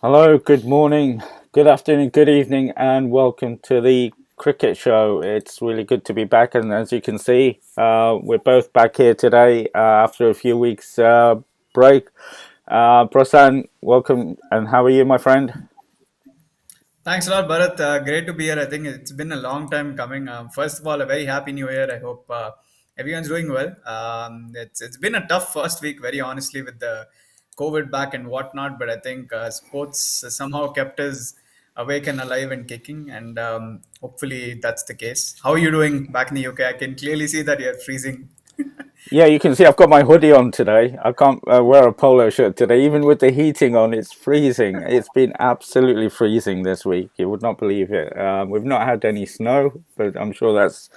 Hello, good morning, good afternoon, good evening, and welcome to the cricket show. It's really good to be back, and as you can see, we're both back here today after a few weeks break. Prasen, welcome, and how are you, my friend? Thanks a lot, Bharat. Great to be here. I think it's been a long time coming. First of all, a very happy new year. I hope everyone's doing well. It's been a tough first week, very honestly, with the COVID back and whatnot. But I think sports somehow kept us awake and alive and kicking, and hopefully that's the case. How are you doing back in the UK? I can clearly see that you're freezing. Yeah, you can see I've got my hoodie on today. I can't wear a polo shirt today, even with the heating on. It's freezing. It's been absolutely freezing this week. You would not believe it. We've not had any snow, but I'm sure that's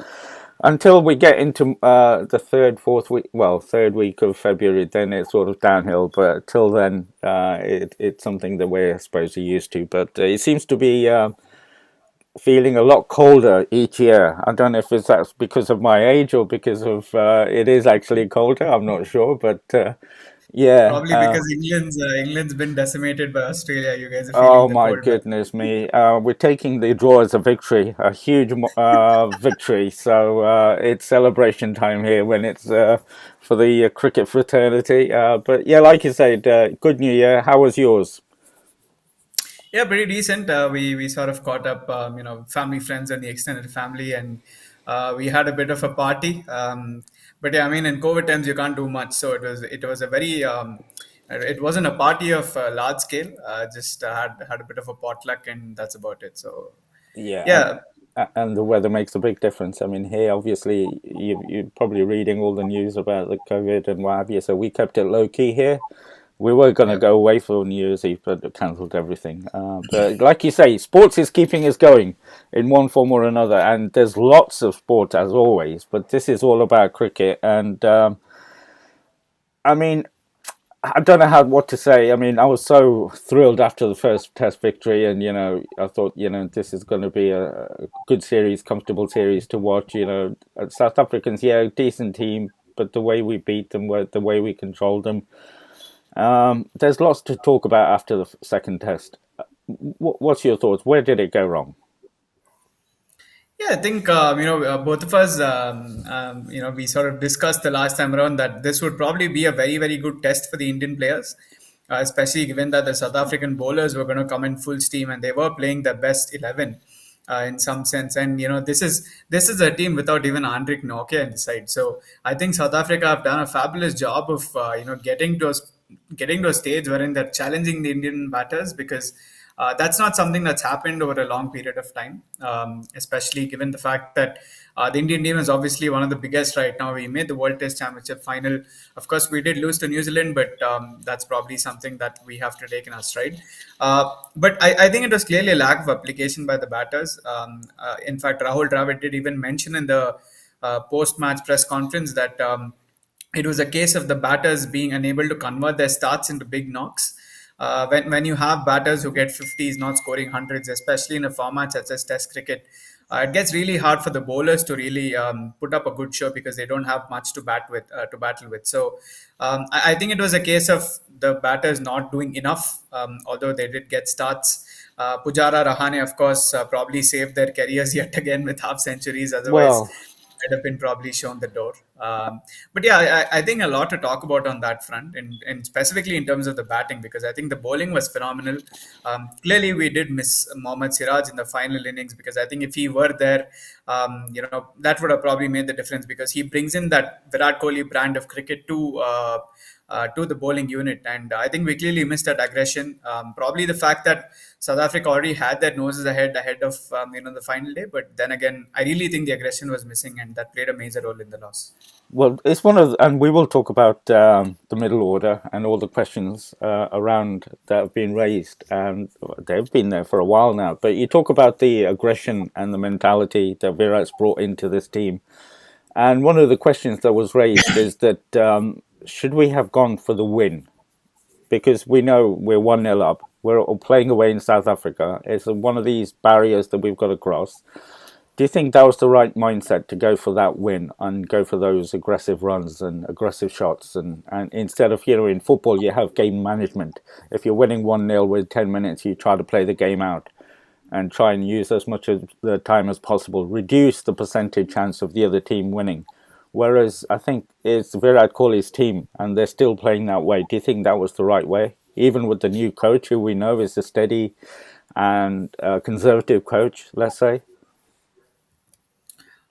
until we get into the fourth week, well, third week of February, then it's sort of downhill. But till then, it's something that we're supposed to used to. But it seems to be feeling a lot colder each year. I don't know if that's because of my age or because of it is actually colder. I'm not sure, but yeah. Probably because England's been decimated by Australia. You guys are feeling Oh the my cold back. goodness me! We're taking the draw as a victory, a huge victory. So it's celebration time here when it's for the cricket fraternity. But yeah, like you said, good New Year. How was yours? Yeah, pretty decent. We sort of caught up, family, friends, and the extended family, and we had a bit of a party. But yeah, I mean, in COVID times, you can't do much, so it was a very it wasn't a party of large scale. Just had a bit of a potluck, and that's about it. So Yeah, yeah, and the weather makes a big difference. I mean, here obviously you're probably reading all the news about the COVID and what have you. So we kept it low key here. We were going to yeah. go away for New Year's Eve, but cancelled everything. But like you say, sports is keeping us going in one form or another, and there's lots of sport as always. But this is all about cricket, and I mean, I don't know how what to say. I mean, I was so thrilled after the first Test victory, and I thought, this is going to be a good series, comfortable series to watch. South Africans, yeah, decent team, but the way we beat them, the way we controlled them, there's lots to talk about after the second Test. What's your thoughts? Where did it go wrong? Yeah, I think both of us, we sort of discussed the last time around that this would probably be a very, very good test for the Indian players, especially given that the South African bowlers were going to come in full steam and they were playing their best 11 in some sense. And this is a team without even Andrik Nokia in the side. So I think South Africa have done a fabulous job of getting to a stage wherein they're challenging the Indian batters because that's not something that's happened over a long period of time, especially given the fact that the Indian team is obviously one of the biggest right now. We made the World Test Championship final. Of course, we did lose to New Zealand, but that's probably something that we have to take in our stride. But I think it was clearly a lack of application by the batters. In fact, Rahul Dravid did even mention in the post-match press conference that it was a case of the batters being unable to convert their starts into big knocks. When you have batters who get 50s, not scoring hundreds, especially in a format such as Test cricket, it gets really hard for the bowlers to really put up a good show because they don't have much to battle with. So I think it was a case of the batters not doing enough, although they did get starts. Pujara Rahane, of course, probably saved their careers yet again with half centuries. Otherwise, Well, might have been probably shown the door. But yeah, I think a lot to talk about on that front, and specifically in terms of the batting, because I think the bowling was phenomenal. Clearly, we did miss Mohammad Siraj in the final innings because I think if he were there, that would have probably made the difference because he brings in that Virat Kohli brand of cricket to the bowling unit. And I think we clearly missed that aggression. Probably the fact that South Africa already had their noses ahead of the final day. But then again, I really think the aggression was missing, and that played a major role in the loss. well, it's one of, and we will talk about the middle order and all the questions around that have been raised, and they've been there for a while now. But you talk about the aggression and the mentality that Virat's brought into this team, and one of the questions that was raised is that should we have gone for the win? Because we know we're 1-0 up. We're playing away in South Africa. It's one of these barriers that we've got to cross. Do you think that was the right mindset to go for that win and go for those aggressive runs and aggressive shots? And instead of, in football, you have game management. If you're winning 1-0 with 10 minutes, you try to play the game out and try and use as much of the time as possible, reduce the percentage chance of the other team winning. Whereas I think it's Virat Kohli's team and they're still playing that way. Do you think that was the right way? Even with the new coach, who we know is a steady and conservative coach, let's say?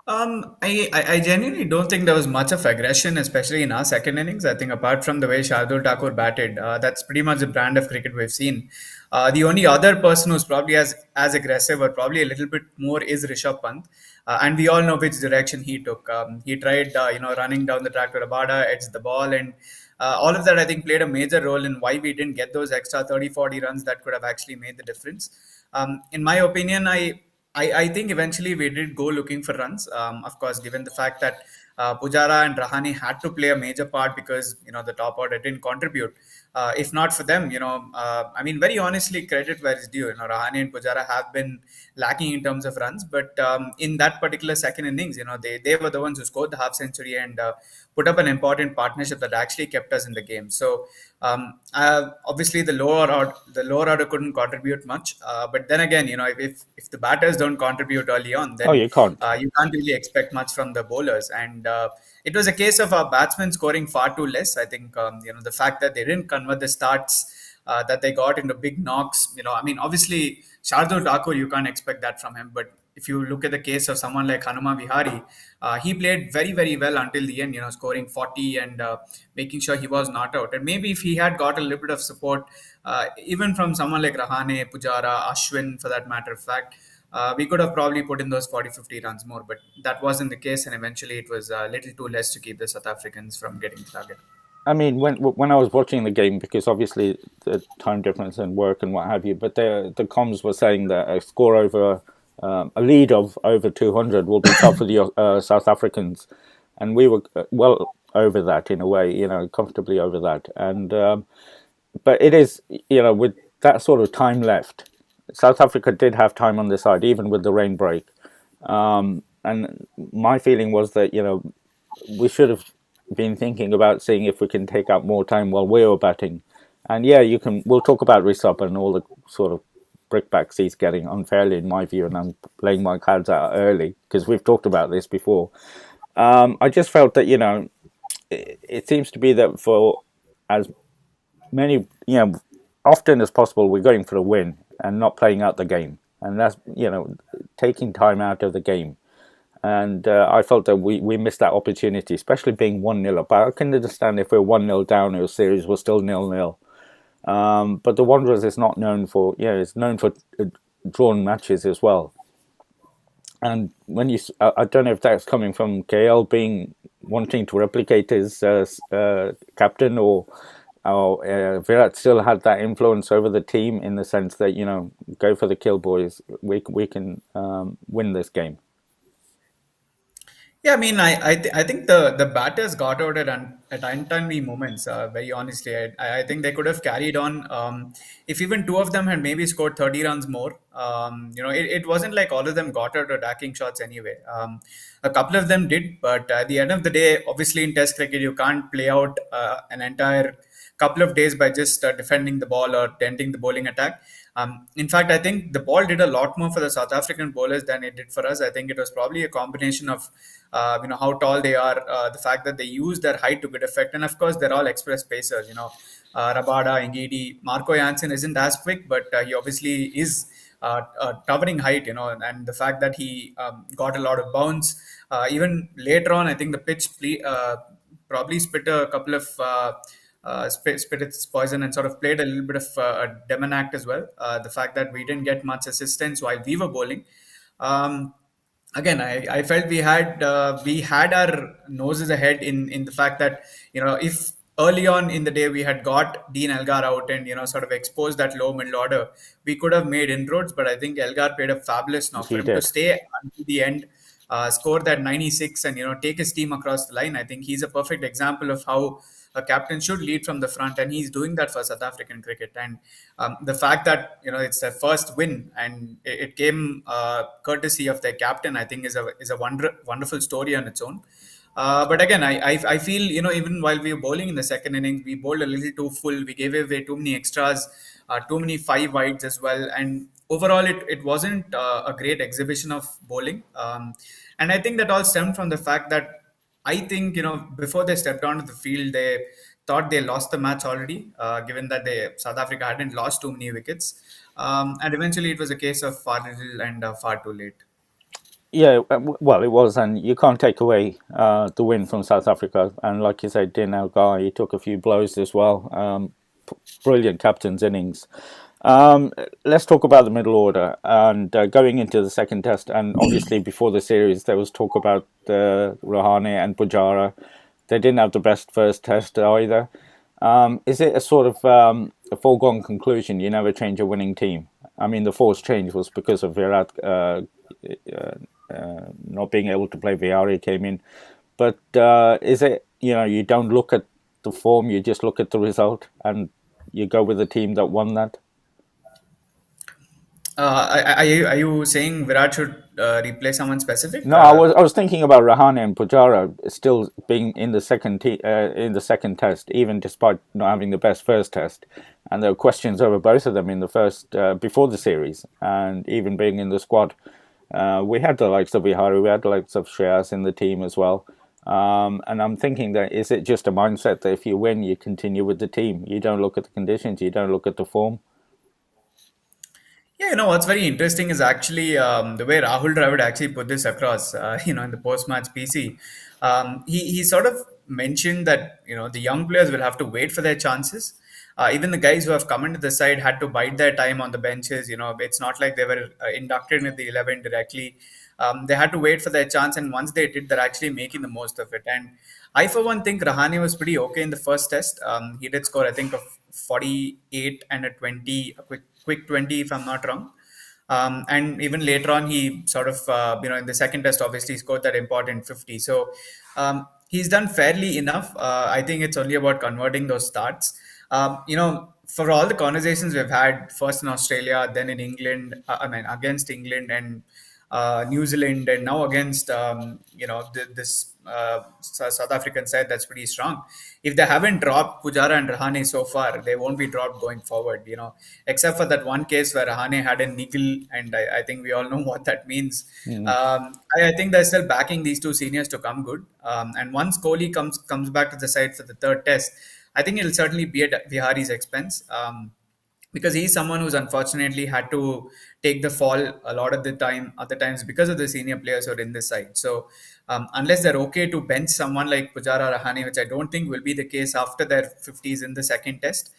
I genuinely don't think there was much of aggression, especially in our second innings. I think apart from the way Shardul Thakur batted, that's pretty much the brand of cricket we've seen. The only other person who's probably as aggressive or probably a little bit more is Rishabh Pant, and we all know which direction he took. He tried, running down the track to Rabada, edged the ball, and all of that I think played a major role in why we didn't get those extra 30, 40 runs that could have actually made the difference. In my opinion, I think eventually we did go looking for runs. Of course, given the fact that Pujara and Rahane had to play a major part because the top order didn't contribute. If not for them, I mean, very honestly, credit where it's due. Rahane and Pujara have been lacking in terms of runs, but in that particular second innings, they were the ones who scored the half century and put up an important partnership that actually kept us in the game. So obviously the lower order couldn't contribute much, but then again, if the batters don't contribute early on, Oh, then you can't. you can't really expect much from the bowlers. And it was a case of our batsmen scoring far too less. I think the fact that they didn't convert the starts that they got into big knocks. I mean, obviously Shardul Thakur, you can't expect that from him, but if you look at the case of someone like Hanuma Vihari, he played very, very well until the end, scoring 40 and making sure he was not out. And maybe if he had got a little bit of support, even from someone like Rahane, Pujara, Ashwin, for that matter of fact, we could have probably put in those 40, 50 runs more. But that wasn't the case. And eventually it was a little too less to keep the South Africans from getting the target. I mean, when I was watching the game, because obviously the time difference and work and what have you, but the comms were saying that a score over a lead of over 200 will be tough for the South Africans, and we were well over that in a way, comfortably over that. And but it is, with that sort of time left, South Africa did have time on the side, even with the rain break. And my feeling was that we should have been thinking about seeing if we can take out more time while we were batting. And yeah, you can. We'll talk about Risop and all the sort of brickbacks he's getting unfairly, in my view, and I'm playing my cards out early because we've talked about this before. I just felt that it seems to be that for as many often as possible, we're going for a win and not playing out the game, and that's taking time out of the game. And I felt that we missed that opportunity, especially being 1-0 up. I can understand if we're 1-0 down in a series, we're still 0-0. But the Wanderers is not known for, it's known for drawn matches as well. And when I don't know if that's coming from KL being wanting to replicate his captain, or Virat still had that influence over the team in the sense that go for the kill, boys. We can win this game. Yeah, I mean, I think the batters got out at untimely moments. Very honestly, I think they could have carried on. If even two of them had maybe scored 30 runs more, it wasn't like all of them got out attacking shots anyway. A couple of them did, but at the end of the day, obviously in Test cricket, you can't play out an entire couple of days by just defending the ball or denting the bowling attack. In fact, I think the ball did a lot more for the South African bowlers than it did for us. I think it was probably a combination of how tall they are, the fact that they use their height to good effect, and of course they're all express pacers. Rabada, Ngidi, Marco Jansen isn't as quick, but he obviously is towering height. And the fact that he got a lot of bounce. Even later on, I think the pitch probably spit a couple of. Spit its poison and sort of played a little bit of a demon act as well. The fact that we didn't get much assistance while we were bowling. Um, Again, I felt we had our noses ahead in the fact that if early on in the day we had got Dean Elgar out and sort of exposed that low middle order, we could have made inroads. But I think Elgar played a fabulous knock for He him to did. stay until the end, score that 96 and take his team across the line. I think he's a perfect example of how a captain should lead from the front, and he's doing that for South African cricket. And the fact that it's their first win and it came courtesy of their captain, I think is a wonderful story on its own. But again, I feel even while we were bowling in the second innings, we bowled a little too full. We gave away too many extras, too many five wides as well, and overall it wasn't a great exhibition of bowling. And I think that all stemmed from the fact that I think before they stepped onto the field, they thought they lost the match already, given that South Africa hadn't lost too many wickets, and eventually it was a case of far little and far too late. Yeah, well, it was, and you can't take away the win from South Africa. And like you said, Din Guy, he took a few blows as well. Brilliant captain's innings. Let's talk about the middle order and going into the second test. And obviously, before the series, there was talk about Rahane and Pujara. They didn't have the best first test either. Is it a sort of a foregone conclusion? You never change a winning team. I mean, the forced change was because of Virat not being able to play. Vihari came in, but is it you don't look at the form, you just look at the result, and you go with the team that won that? Are you saying Virat should replace someone specific? No, I was thinking about Rahane and Pujara still being in the in the second test, even despite not having the best first test. And there were questions over both of them in the first before the series, and even being in the squad. We had the likes of Vihari, we had the likes of Shreyas in the team as well. And I'm thinking that is it just a mindset that if you win, you continue with the team. You don't look at the conditions, you don't look at the form. Yeah, what's very interesting is actually the way Rahul Dravid actually put this across. In the post-match PC, he sort of mentioned that the young players will have to wait for their chances. Even the guys who have come into the side had to bide their time on the benches. It's not like they were inducted into the 11 directly. They had to wait for their chance, and once they did, they're actually making the most of it. And I, for one, think Rahane was pretty okay in the first test. He did score, I think, of 48 and a 20, a quick 20, if I'm not wrong. And even later on, he sort of, in the second test, obviously scored that important 50. So he's done fairly enough. I think it's only about converting those starts. For all the conversations we've had, first in Australia, then in England, I mean, against England and New Zealand, and now against this South African side that's pretty strong. If they haven't dropped Pujara and Rahane so far, they won't be dropped going forward. Except for that one case where Rahane had a niggle, and I think we all know what that means. Mm. I think they're still backing these two seniors to come good. And once Kohli comes back to the side for the third test, I think it'll certainly be at Vihari's expense. Because he's someone who's unfortunately had to take the fall a lot of the time, other times because of the senior players who are in this side. So unless they're okay to bench someone like Pujara Rahane, which I don't think will be the case after their 50s in the second test,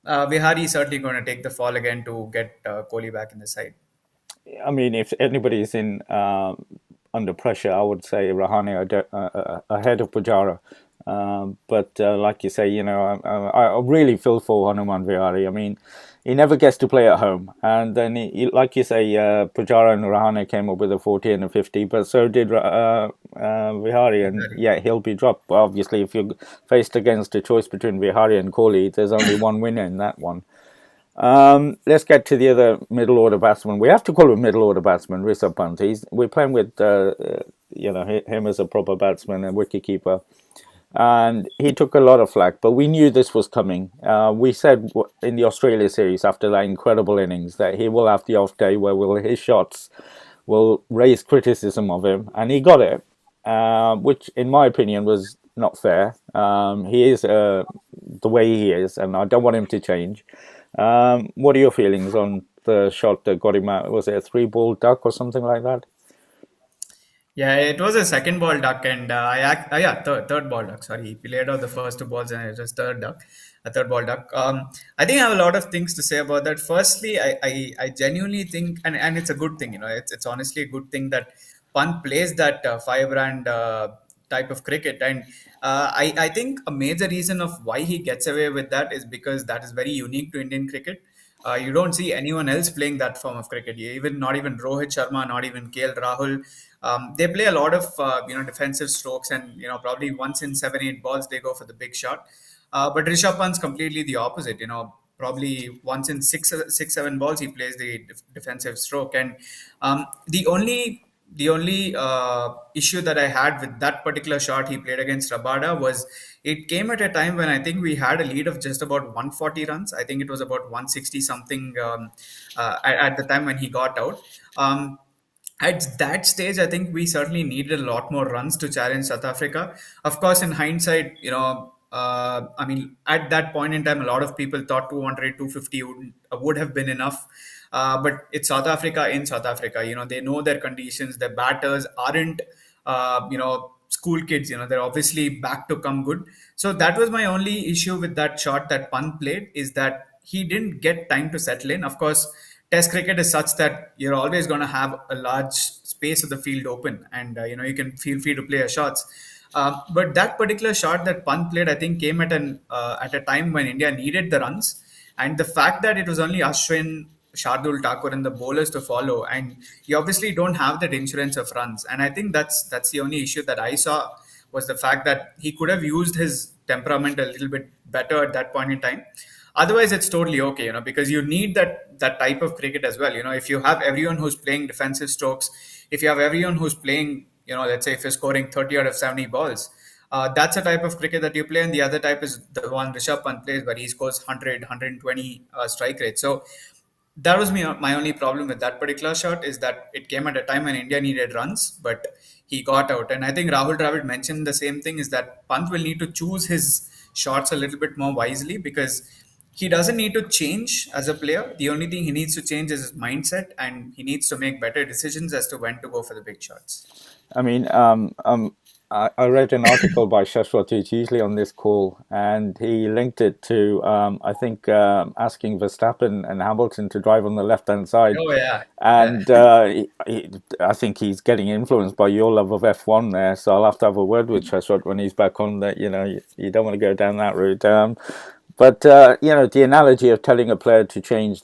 Vihari is certainly going to take the fall again to get Kohli back in the side. I mean, if anybody's in under pressure, I would say Rahane ahead of Pujara. But like you say, I really feel for Hanuman Vihari. I mean, he never gets to play at home, and then like you say, Pujara and Rahane came up with a 40 and a 50, but so did Vihari, and Vihari. yeah, he'll be dropped. But obviously, if you're faced against a choice between Vihari and Kohli, there's only one winner in that one. Let's get to the other middle order batsman. We have to call him middle order batsman, Rishabh Pant. We're playing with him as a proper batsman and wicketkeeper, and he took a lot of flack. But we knew this was coming. We said in the Australia series after that incredible innings that he will have the off day where his shots will raise criticism of him, and he got it, which in my opinion was not fair. He is the way he is, and I don't want him to change. What are your feelings on the shot that got him out? Was it a three-ball duck or something like that? Yeah, it was a second ball duck, and yeah, third ball duck. Sorry, he played out the first two balls, and it was third duck, a third ball duck. I think I have a lot of things to say about that. Firstly, I genuinely think, and it's a good thing. It's honestly a good thing that Pant plays that firebrand type of cricket, and I think a major reason of why he gets away with that is because that is very unique to Indian cricket. You don't see anyone else playing that form of cricket. Even not even Rohit Sharma, not even KL Rahul. They play a lot of defensive strokes, and probably once in 7 8 balls they go for the big shot. But Rishabh Pant's completely the opposite. Probably once in six, 7 balls, he plays the defensive stroke. And the only issue that I had with that particular shot he played against Rabada was it came at a time when I think we had a lead of just about 140 runs. I think it was about 160 something at the time when he got out. Um, at that stage, I think we certainly needed a lot more runs to challenge South Africa. Of course, in hindsight, I mean, at that point in time, a lot of people thought 200, 250 would have been enough. But it's South Africa in South Africa. They know their conditions. Their batters aren't, school kids. They're obviously back to come good. So that was my only issue with that shot that Pant played, is that he didn't get time to settle in. Of course, Test cricket is such that you're always going to have a large space of the field open, and you can feel free to play your shots. But that particular shot that Pant played, I think, came at a time when India needed the runs, and the fact that it was only Ashwin, Shardul Thakur, and the bowlers to follow, and you obviously don't have that insurance of runs. And I think that's the only issue that I saw, was the fact that he could have used his temperament a little bit better at that point in time. Otherwise, it's totally okay, because you need that type of cricket as well. If you have everyone who's playing defensive strokes, if you have everyone who's playing, let's say if you're scoring 30 out of 70 balls, that's a type of cricket that you play. And the other type is the one Rishabh Pant plays, where he scores 100, strike rate. So that was my only problem with that particular shot, is that it came at a time when India needed runs, but he got out. And I think Rahul Dravid mentioned the same thing, is that Pant will need to choose his shots a little bit more wisely, because he doesn't need to change as a player. The only thing he needs to change is his mindset, and he needs to make better decisions as to when to go for the big shots. I mean, I read an article by Shashwat usually on this call, and he linked it to, I think, asking Verstappen and Hamilton to drive on the left-hand side. Oh yeah, yeah. And I think he's getting influenced by your love of F1 there. So I'll have to have a word with Shashwat when he's back on that. You don't want to go down that route. But the analogy of telling a player to change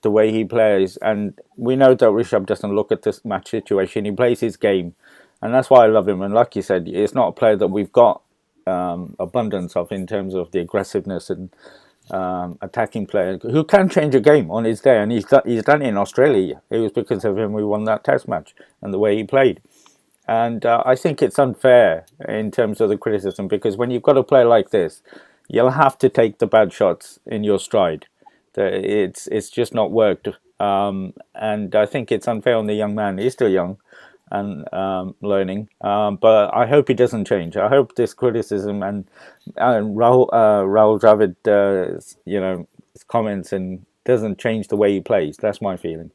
the way he plays, and we know that Rishabh doesn't look at this match situation. He plays his game, and that's why I love him. And like you said, it's not a player that we've got abundance of in terms of the aggressiveness and attacking player who can change a game on his day, and he's done it in Australia. It was because of him we won that Test match and the way he played. And I think it's unfair in terms of the criticism, because when you've got a player like this, you'll have to take the bad shots in your stride. It's just not worked, and I think it's unfair on the young man. He's still young and learning, but I hope he doesn't change. I hope this criticism and Rahul Dravid, his comments, and doesn't change the way he plays. That's my feeling.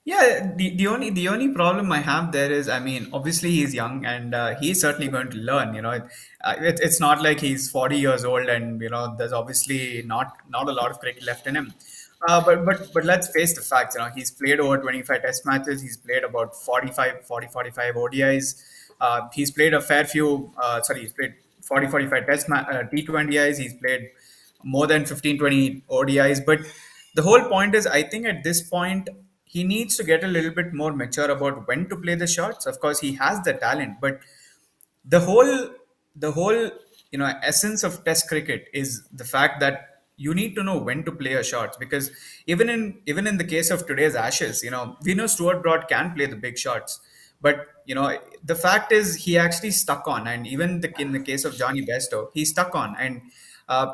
Yeah, the only problem I have there is, I mean, obviously he's young, and he's certainly going to learn. It's not like he's 40 years old, and there's obviously not a lot of cricket left in him. But let's face the facts. He's played over 25 Test matches. He's played about 45 ODIs. He's played a fair few. Sorry, he's played 45 T20Is. He's played more than 15, 20 ODIs. But the whole point is, I think at this point, he needs to get a little bit more mature about when to play the shots. Of course, he has the talent, but the whole the whole essence of Test cricket is the fact that you need to know when to play your shots, because even in the case of today's Ashes, we know Stuart Broad can play the big shots, but the fact is he actually stuck on. And even in the case of Johnny Bairstow, he stuck on, and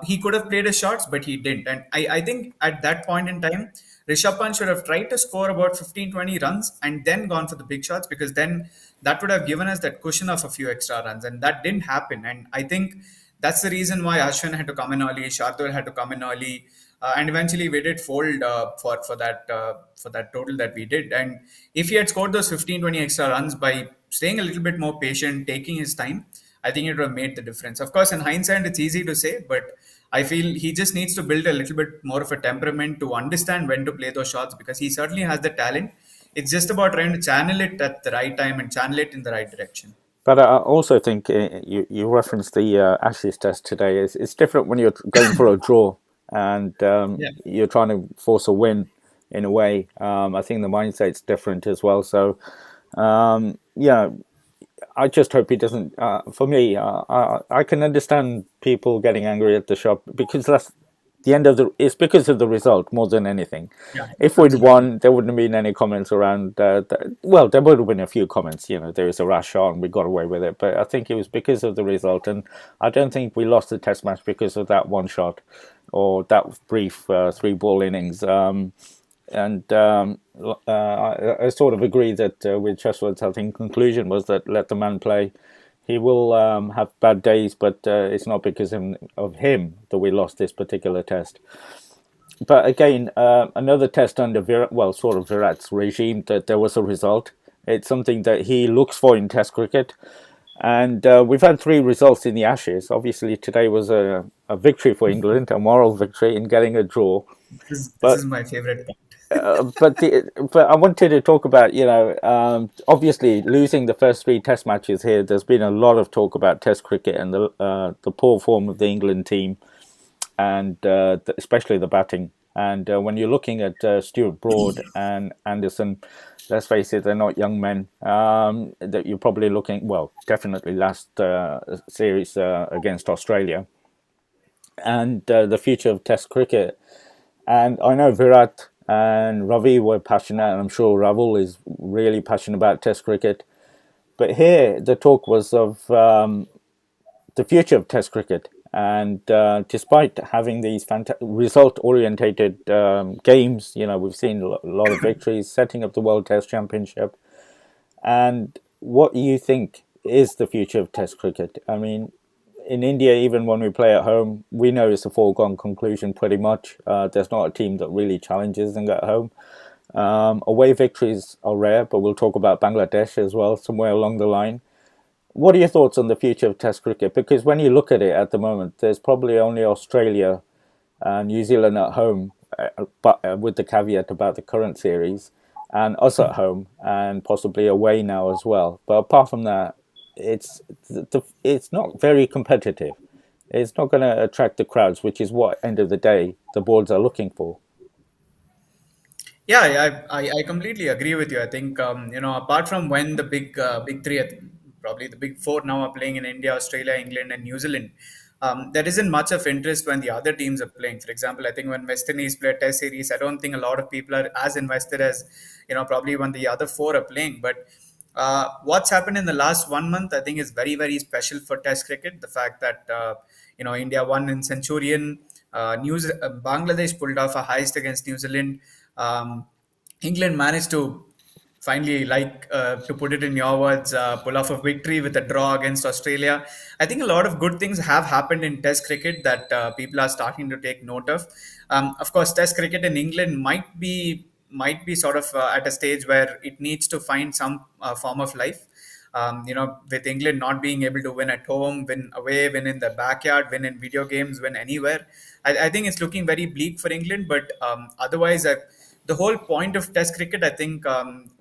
he could have played his shots, but he didn't. And I think at that point in time, Rishabh Pant should have tried to score about 15, 20 runs and then gone for the big shots, because then that would have given us that cushion of a few extra runs. And that didn't happen. And I think that's the reason why Ashwin had to come in early, Shardul had to come in early, and eventually we did fold for that total that we did. And if he had scored those 15, 20 extra runs by staying a little bit more patient, taking his time, I think it would have made the difference. Of course, in hindsight, it's easy to say, but I feel he just needs to build a little bit more of a temperament to understand when to play those shots, because he certainly has the talent. It's just about trying to channel it at the right time and channel it in the right direction. But I also think you referenced the Ashes test today. It's different when you're going for a draw and Yeah. you're trying to force a win in a way. I think the mindset's different as well. So, yeah, I just hope he doesn't. For me, I can understand people getting angry at the shop because that's the end of the. It's because of the result more than anything. Yeah, If we'd absolutely. won, there wouldn't have been any comments around. Well, there would have been a few comments. There was a rash shot and we got away with it. But I think it was because of the result, and I don't think we lost the Test match because of that one shot or that brief three-ball innings. And I sort of agree that with Chesterford's, I think, conclusion was that let the man play. He will have bad days, but it's not because of him that we lost this particular test. But again, another test under well, sort of Virat's regime, that there was a result. It's something that he looks for in Test cricket. And we've had three results in the Ashes. Obviously, today was a victory for England, a moral victory in getting a draw. This is But my favorite part. but I wanted to talk about obviously losing the first three Test matches here. There's been a lot of talk about Test cricket and the poor form of the England team, and especially the batting. And when you're looking at Stuart Broad and Anderson, let's face it, they're not young men. That you're probably looking, well, definitely last series against Australia, and the future of Test cricket. And I know Virat and Ravi were passionate, and I'm sure Rahul is really passionate about Test cricket. But here, the talk was of the future of Test cricket. And despite having these result-orientated games, we've seen a lot of victories, setting up the World Test Championship. And what do you think is the future of Test cricket? I mean, in India, even when we play at home, we know it's a foregone conclusion pretty much. There's not a team that really challenges them at home. Away victories are rare, but we'll talk about Bangladesh as well somewhere along the line. What are your thoughts on the future of Test cricket? Because when you look at it at the moment, there's probably only Australia and New Zealand at home, but with the caveat about the current series, and us at home, and possibly away now as well. But apart from that, it's it's not very competitive. It's not going to attract the crowds, which is what, end of the day, the boards are looking for. Yeah, I completely agree with you. I think apart from when the big three, probably the big four now are playing in India, Australia, England, and New Zealand, there isn't much of interest when the other teams are playing. For example, I think when West Indies play a Test series, I don't think a lot of people are as invested as probably when the other four are playing. But what's happened in the last 1 month, I think, is very very special for Test cricket. The fact that India won in Centurion, Bangladesh pulled off a heist against New Zealand. Um, England managed to finally, to put it in your words, pull off a victory with a draw against Australia. I think a lot of good things have happened in Test cricket that people are starting to take note of. Of course, Test cricket in England might be sort of at a stage where it needs to find some form of life. With England not being able to win at home, win away, win in the backyard, win in video games, win anywhere, I think it's looking very bleak for England. But otherwise, the whole point of Test cricket, I think,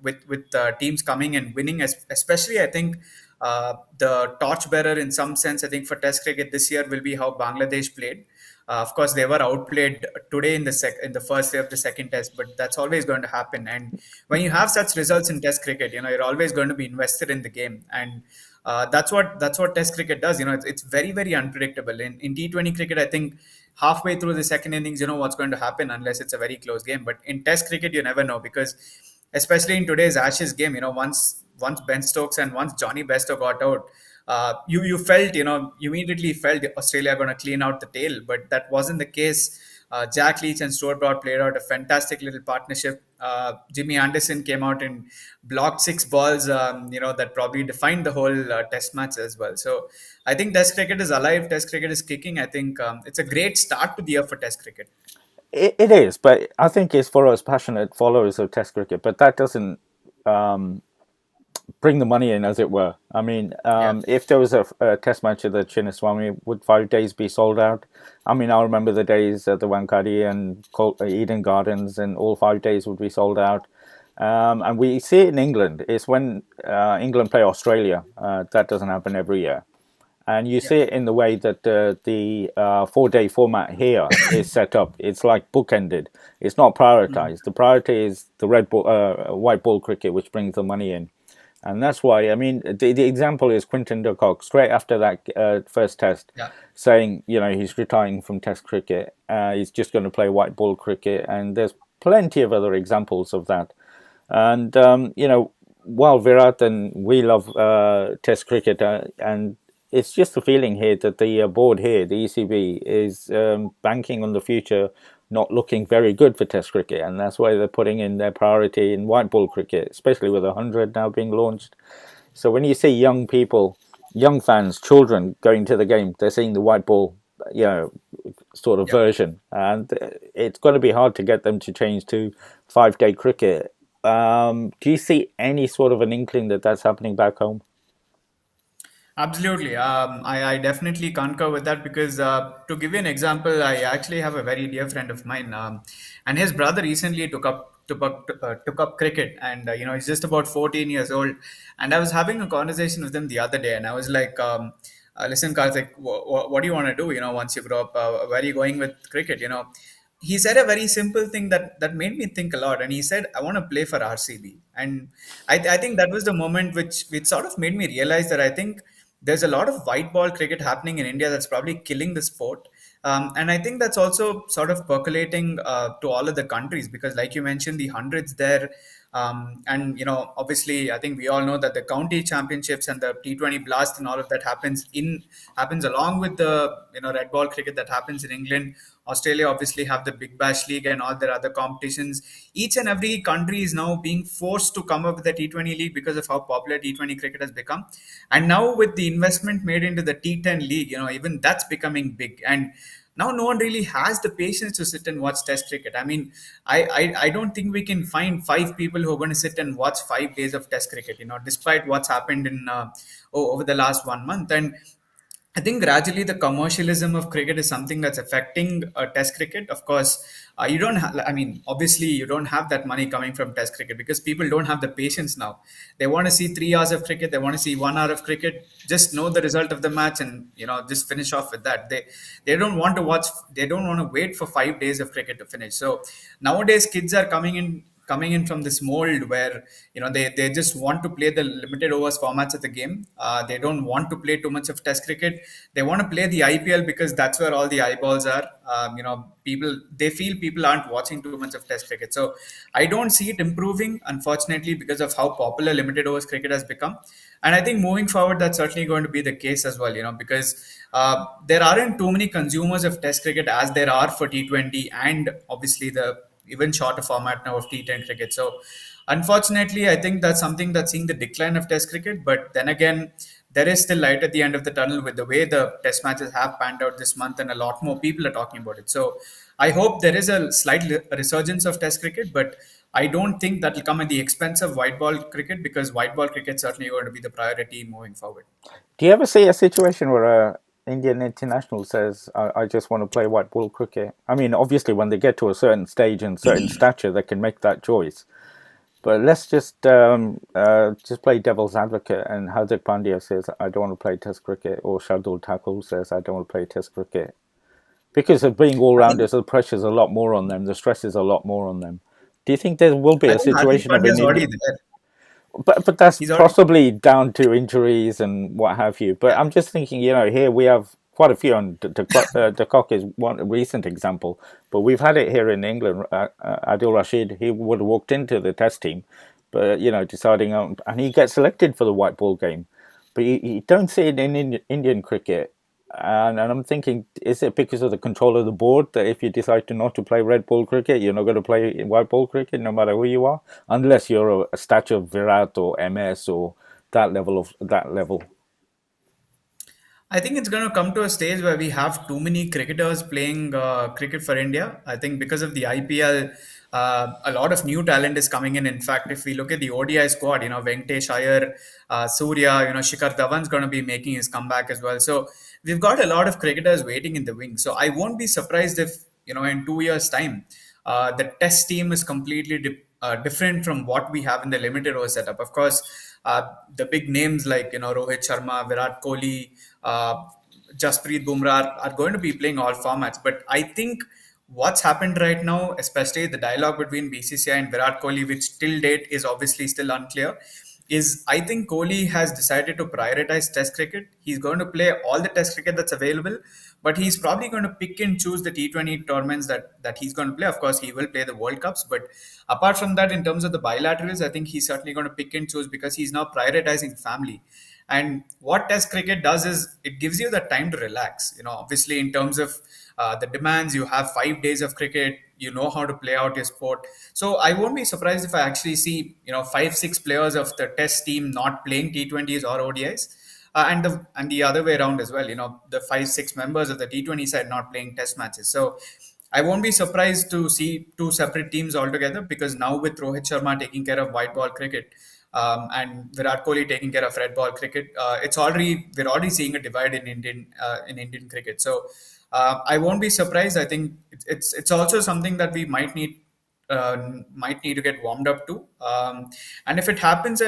with teams coming and winning, especially, I think the torchbearer in some sense, I think for Test cricket this year will be how Bangladesh played. Of course, they were outplayed today in the first day of the second Test, but that's always going to happen. And when you have such results in Test cricket, you're always going to be invested in the game, and that's what Test cricket does. It's very very unpredictable. In T20 cricket, I think halfway through the second innings, you know what's going to happen unless it's a very close game. But in Test cricket, you never know, because especially in today's Ashes game, once Ben Stokes and once Johnny Bairstow got out, you felt, you immediately felt Australia going to clean out the tail, but that wasn't the case. Jack Leach and Stuart Broad played out a fantastic little partnership. Jimmy Anderson came out and blocked six balls, that probably defined the whole Test match as well. So I think Test cricket is alive. Test cricket is kicking. I think it's a great start to the year for Test cricket. It is, but I think it's for us passionate followers of Test cricket. But that doesn't bring the money in, as it were. I mean, Yeah. if there was a Test match at the Chinnaswamy, would 5 days be sold out? I mean, I remember the days at the Wankhede and Eden Gardens, and all 5 days would be sold out. And we see it in England. It's when England play Australia. That doesn't happen every year. And you Yeah. see it in the way that the 4 day format here is set up. It's like bookended. It's not Mm. prioritized. The priority is the white ball cricket, which brings the money in. And that's why, I mean, the example is Quinton de Kock, straight after that first test, Yeah. saying, he's retiring from test cricket. He's just going to play white ball cricket. And there's plenty of other examples of that. And, while Virat and we love test cricket, and it's just the feeling here that the board here, the ECB, is banking on the future not looking very good for Test cricket, and that's why they're putting in their priority in white ball cricket, especially with 100 now being launched. So when you see young people, young fans, children going to the game, they're seeing the white ball, you know, sort of Yeah. version, and it's going to be hard to get them to change to 5 day cricket. Do you see any sort of an inkling that that's happening back home? Absolutely. I definitely concur with that because to give you an example, I actually have a very dear friend of mine, and his brother recently took up cricket, and he's just about 14 years old. And I was having a conversation with him the other day, and I was like, "Listen, Karthik, what do you want to do? Once you grow up, where are you going with cricket? He said a very simple thing that made me think a lot, and he said, "I want to play for RCB." And I think that was the moment which sort of made me realize that I think there's a lot of white ball cricket happening in India that's probably killing the sport. And I think that's also sort of percolating to all of the countries because, like you mentioned, the hundreds there. And obviously, I think we all know that the county championships and the T20 blast and all of that happens along with the red ball cricket that happens in England. Australia obviously have the Big Bash League and all their other competitions. Each and every country is now being forced to come up with a T20 league because of how popular T20 cricket has become. And now with the investment made into the T10 league, even that's becoming big. And now no one really has the patience to sit and watch Test cricket. I mean, I don't think we can find five people who are going to sit and watch 5 days of Test cricket. Despite what's happened in over the last 1 month. And I think gradually the commercialism of cricket is something that's affecting Test cricket. Of course, you don't. I mean, obviously, you don't have that money coming from Test cricket because people don't have the patience now. They want to see 3 hours of cricket. They want to see 1 hour of cricket. Just know the result of the match and just finish off with that. They don't want to watch. They don't want to wait for 5 days of cricket to finish. So nowadays, kids are coming in from this mold where they just want to play the limited overs formats of the game. They don't want to play too much of Test cricket. They want to play the IPL because that's where all the eyeballs are. People they feel people aren't watching too much of Test cricket. So I don't see it improving, unfortunately, because of how popular limited overs cricket has become. And I think moving forward, that's certainly going to be the case as well. Because there aren't too many consumers of Test cricket as there are for T20 and obviously the even shorter format now of T10 cricket. So, unfortunately, I think that's something that's seeing the decline of Test cricket. But then again, there is still light at the end of the tunnel with the way the Test matches have panned out this month, and a lot more people are talking about it. So, I hope there is a slight resurgence of Test cricket, but I don't think that will come at the expense of white ball cricket because white ball cricket certainly going to be the priority moving forward. Do you ever see a situation where a Indian international says, I just want to play white ball cricket? I mean, obviously, when they get to a certain stage and certain stature, they can make that choice. But let's just play devil's advocate, and Hardik Pandya says, I don't want to play Test cricket, or Shardul Thakur says, I don't want to play Test cricket. Because of being all I think rounders, the pressure's a lot more on them, the stress is a lot more on them. Do you think there will be I a think Hardik situation of Pandya an is already Indian? there. But that's He's already possibly down to injuries and what have you. But yeah. I'm just thinking, here we have quite a few, and De Kock is one recent example. But we've had it here in England. Adil Rashid, he would have walked into the Test team, but deciding on, and he gets selected for the white ball game. But you don't see it in Indian cricket. And I'm thinking, is it because of the control of the board that if you decide to not to play red ball cricket, you're not going to play white ball cricket, no matter who you are, unless you're a statue of Virat or MS or that level. I think it's going to come to a stage where we have too many cricketers playing cricket for India. I think because of the IPL, a lot of new talent is coming in. In fact, if we look at the ODI squad, Venkatesh Iyer, Surya, Shikhar Dhawan's going to be making his comeback as well. So we've got a lot of cricketers waiting in the wings. So I won't be surprised if, in 2 years' time, the test team is completely different from what we have in the limited over setup. Of course, the big names like Rohit Sharma, Virat Kohli, uh, Jasprit Bumrah are going to be playing all formats. But I think what's happened right now, especially the dialogue between BCCI and Virat Kohli, which till date is obviously still unclear, is I think Kohli has decided to prioritize Test cricket. He's going to play all the Test cricket that's available, but he's probably going to pick and choose the T20 tournaments that he's going to play. Of course, he will play the World Cups, but apart from that, in terms of the bilaterals, I think he's certainly going to pick and choose because he's now prioritizing family. And what Test cricket does is it gives you the time to relax. Obviously, in terms of the demands, you have 5 days of cricket. You know how to play out your sport. So I won't be surprised if I actually see 5 6 players of the Test team not playing T20s or ODIs. And the other way around as well. The 5 6 members of the T20 side not playing Test matches. So I won't be surprised to see two separate teams altogether because now with Rohit Sharma taking care of white ball cricket, and Virat Kohli taking care of red ball cricket, we're already seeing a divide in Indian cricket. So I won't be surprised. I think it's also something that we might need to get warmed up to. And if it happens,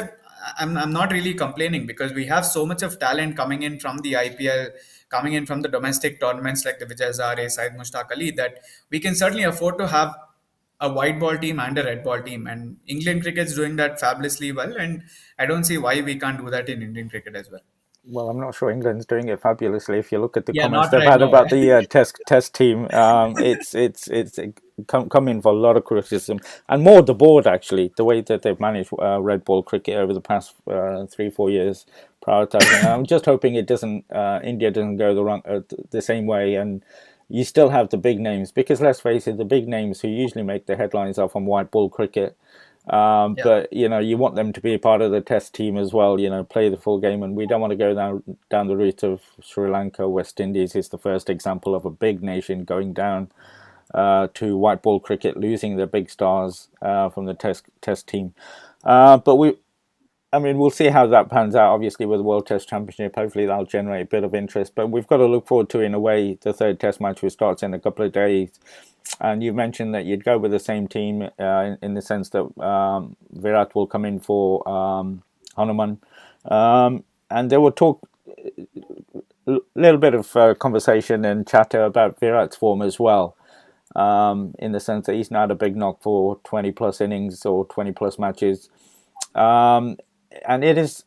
I'm not really complaining because we have so much of talent coming in from the IPL, coming in from the domestic tournaments like the Vijay Hazare, Syed Mushtaq Ali, that we can certainly afford to have a white ball team and a red ball team. And England cricket's doing that fabulously well. And I don't see why we can't do that in Indian cricket as well. Well, I'm not sure England's doing it fabulously. If you look at the Yeah, comments not they've right had now. about the test team, it's come in for a lot of criticism and more the board actually. The way that they've managed red ball cricket over the past 3 4 years, prioritizing. I'm just hoping it doesn't India doesn't go the same way, and you still have the big names because let's face it, the big names who usually make the headlines are from white ball cricket. Yeah. But you want them to be a part of the test team as well. Play the full game, and we don't want to go down the route of Sri Lanka. West Indies is the first example of a big nation going down to white ball cricket, losing their big stars from the test team. But I mean, we'll see how that pans out. Obviously, with the World Test Championship, hopefully that'll generate a bit of interest. But we've got to look forward to, in a way, the third Test match, which starts in a couple of days. And you mentioned that you'd go with the same team in the sense that Virat will come in for Hanuman. And there will talk a little bit of conversation and chatter about Virat's form as well, in the sense that he's not a big knock for 20 plus innings or 20 plus matches. And it is,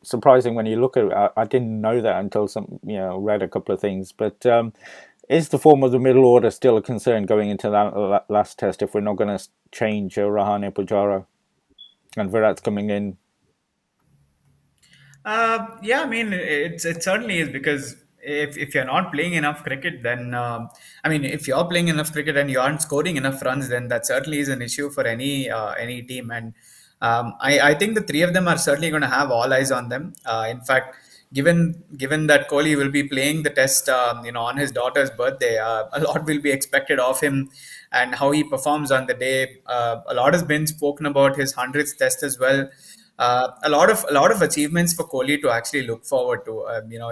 surprising when you look at it. I didn't know that until read a couple of things. But is the form of the middle order still a concern going into that last test if we're not going to change Rahane Pujara and Virat's coming in? Yeah, I mean, it certainly is because if you're not playing enough cricket, then I mean, if you're playing enough cricket and you aren't scoring enough runs, then that certainly is an issue for any team. And I think the three of them are certainly going to have all eyes on them. In fact, given that Kohli will be playing the test, on his daughter's birthday, a lot will be expected of him and how he performs on the day. A lot has been spoken about his hundredth test as well. A lot of achievements for Kohli to actually look forward to.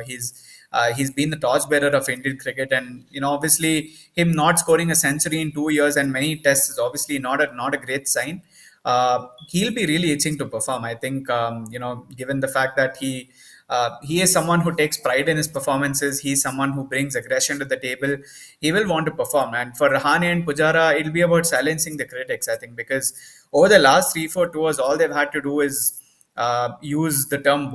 He's been the torchbearer of Indian cricket, and obviously him not scoring a century in 2 years and many tests is obviously not a great sign. He'll be really itching to perform. I think given the fact that he is someone who takes pride in his performances. He's someone who brings aggression to the table. He will want to perform. And for Rahane and Pujara, it'll be about silencing the critics, I think, because over the last 3 4 tours, all they've had to do is use the term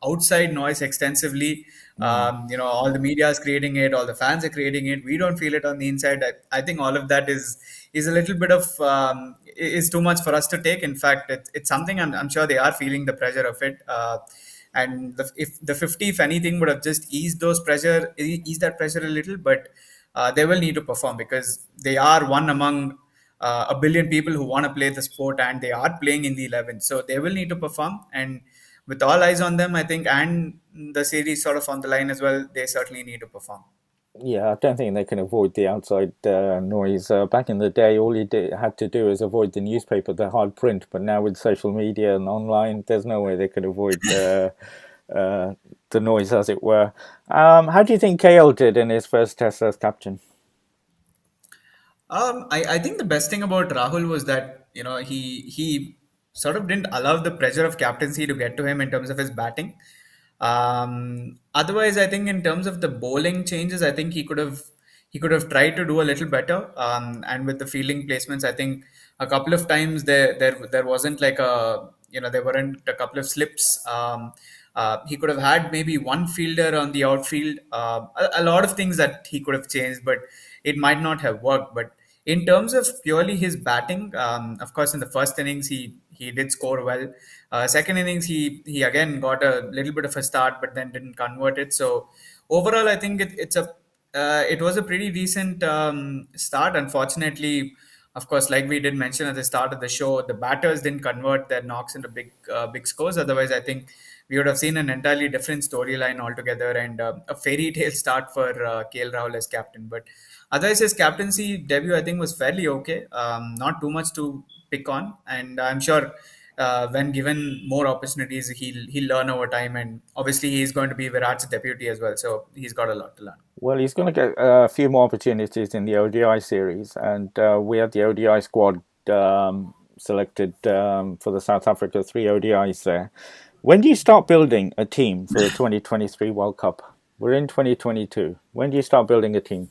outside noise extensively. Mm. All the media is creating it, all the fans are creating it. We don't feel it on the inside. I think all of that is a little bit of is too much for us to take. In fact, it's something I'm sure they are feeling the pressure of it. And if the 50, if anything, would have just eased that pressure a little, but they will need to perform because they are one among a billion people who want to play the sport and they are playing in the 11. So they will need to perform. And with all eyes on them, I think, and the series sort of on the line as well, they certainly need to perform. Yeah, I don't think they can avoid the outside noise. Back in the day, all had to do is avoid the newspaper, the hard print. But now with social media and online, there's no way they could avoid the noise, as it were. How do you think KL did in his first test as captain? I think the best thing about Rahul was that he sort of didn't allow the pressure of captaincy to get to him in terms of his batting. Otherwise, I think in terms of the bowling changes, I think he could have tried to do a little better. And with the fielding placements, I think A couple of times there wasn't like a, there weren't a couple of slips. He could have had maybe one fielder on the outfield. A lot of things that he could have changed, but it might not have worked. But in terms of purely his batting, of course, in the first innings he did score well. Second innings he again got a little bit of a start, but then didn't convert it. So overall, I think it was a pretty decent start. Unfortunately, of course, like we did mention at the start of the show, the batters didn't convert their knocks into big scores. Otherwise, I think we would have seen an entirely different storyline altogether, and a fairy tale start for KL Rahul as captain. But otherwise, his captaincy debut, I think, was fairly okay. Not too much to pick on, and I'm sure when given more opportunities, he'll learn over time. And obviously, he's going to be Virat's deputy as well, so he's got a lot to learn. Well, he's going to get a few more opportunities in the ODI series, and we had the ODI squad selected for the South Africa 3 ODIs there. When do you start building a team for the 2023 World Cup? We're in 2022. When do you start building a team?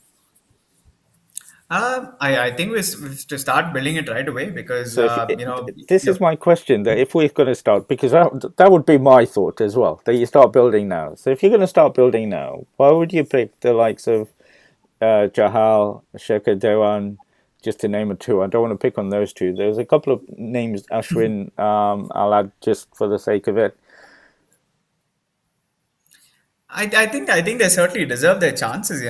I think we to start building it right away because So if this you is my question, that if we're going to start, because that would be my thought as well, that you start building now. So if you're going to start building now, why would you pick the likes of Jahal, Shekhar Dewan, just to name a two? I don't want to pick on those two. There's a couple of names, Ashwin, I'll add just for the sake of it. I think they certainly deserve their chances.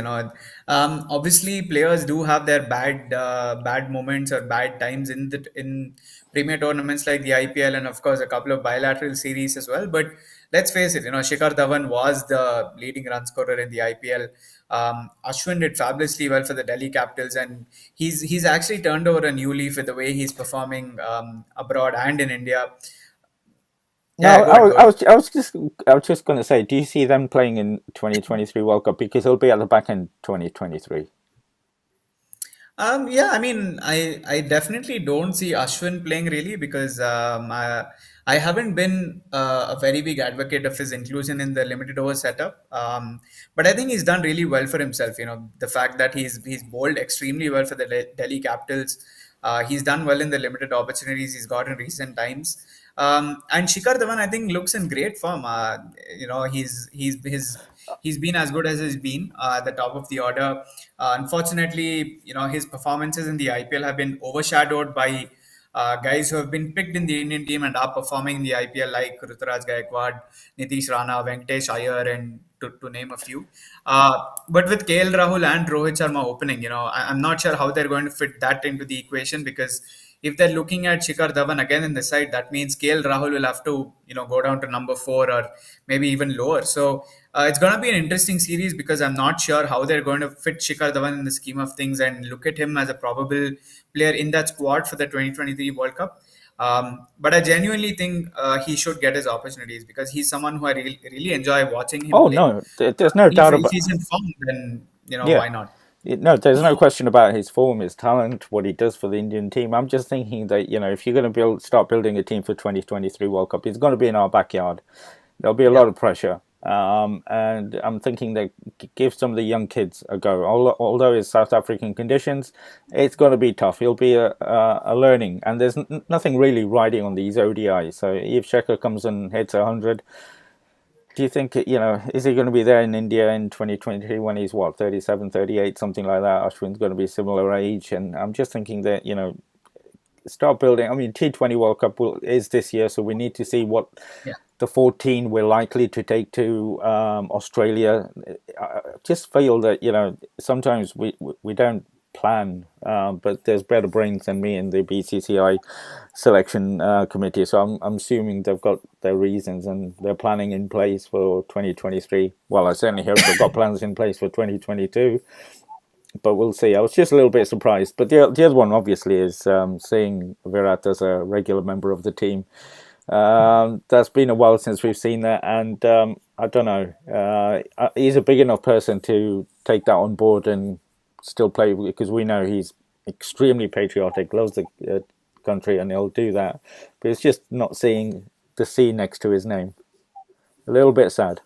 Obviously players do have their bad moments or bad times in premier tournaments like the IPL, and of course a couple of bilateral series as well. But let's face it, Shikhar Dhawan was the leading run scorer in the IPL. Ashwin did fabulously well for the Delhi Capitals, and he's actually turned over a new leaf with the way he's performing abroad and in India. No, Yeah, go I ahead, was, go I ahead. was, I was just, I was just going to say, do you see them playing in 2023 World Cup because it'll be at the back end 2023? Yeah, I mean, I definitely don't see Ashwin playing really because I haven't been a very big advocate of his inclusion in the limited over setup. But I think he's done really well for himself. The fact that he's bowled extremely well for the Delhi Capitals. He's done well in the limited opportunities he's got in recent times. And Shikhar Dhawan, I think, looks in great form. He's been as good as he's been at the top of the order. Unfortunately, his performances in the IPL have been overshadowed by guys who have been picked in the Indian team and are performing in the IPL, like Ruturaj Gaikwad, Nitish Rana, Venkatesh Iyer, and to name a few. But with KL Rahul and Rohit Sharma opening, I'm not sure how they're going to fit that into the equation because if they're looking at Shikhar Dhawan again in the side, that means KL Rahul will have to, go down to number 4 or maybe even lower. So it's going to be an interesting series because I'm not sure how they're going to fit Shikhar Dhawan in the scheme of things and look at him as a probable player in that squad for the 2023 World Cup. But I genuinely think he should get his opportunities because he's someone who I really enjoy watching him Oh play. no, there's no doubt If about. he's in form, then Yeah, why not? No, there's no question about his form, his talent, what he does for the Indian team. I'm just thinking that if you're going to start building a team for 2023 World Cup, it's going to be in our backyard. There'll be a Yeah. lot of pressure, and I'm thinking that give some of the young kids a go. Although it's South African conditions, it's going to be tough. It'll be a learning, and there's nothing really riding on these ODIs. So if Shekhar comes and hits 100, do you think, is he going to be there in India in 2023 when he's what, 37, 38, something like that? Ashwin's going to be similar age. And I'm just thinking that, start building. I mean, T20 World Cup is this year, so we need to see what Yeah. the 14 we're likely to take to Australia. I just feel that, sometimes we don't plan, but there's better brains than me in the BCCI selection committee. So I'm assuming they've got their reasons and they're planning in place for 2023. Well, I certainly hope they've got plans in place for 2022, but we'll see. I was just a little bit surprised. But the other one, obviously, is seeing Virat as a regular member of the team. That's been a while since we've seen that, and I don't know. He's a big enough person to take that on board and still play because we know he's extremely patriotic, loves the country, and he'll do that. But it's just not seeing the C next to his name. A little bit sad.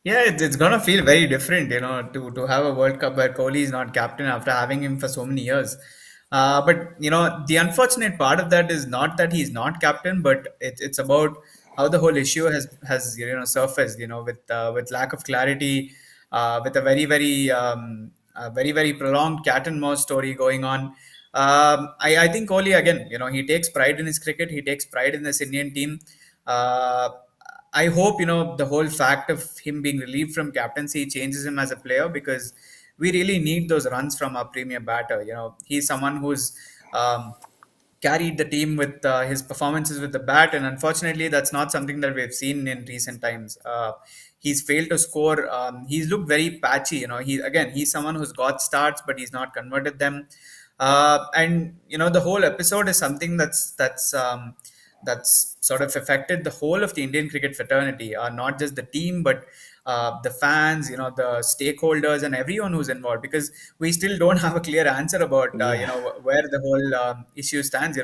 Yeah, it's gonna feel very different, to have a World Cup where Kohli is not captain after having him for so many years. But the unfortunate part of that is not that he's not captain, but it's about how the whole issue has surfaced. With lack of clarity, with a very prolonged cat and mouse story going on. I think Kohli again, he takes pride in his cricket. He takes pride in this Indian team. Uh, I hope the whole fact of him being relieved from captaincy changes him as a player, because we really need those runs from our premier batter. He's someone who's carried the team with his performances with the bat, and unfortunately, that's not something that we've seen in recent times. He's failed to score. He's looked very patchy. He's someone who's got starts, but he's not converted them. And the whole episode is something that's sort of affected the whole of the Indian cricket fraternity, not just the team, but the fans, the stakeholders, and everyone who's involved. Because we still don't have a clear answer about, Yeah, where the whole issue stands.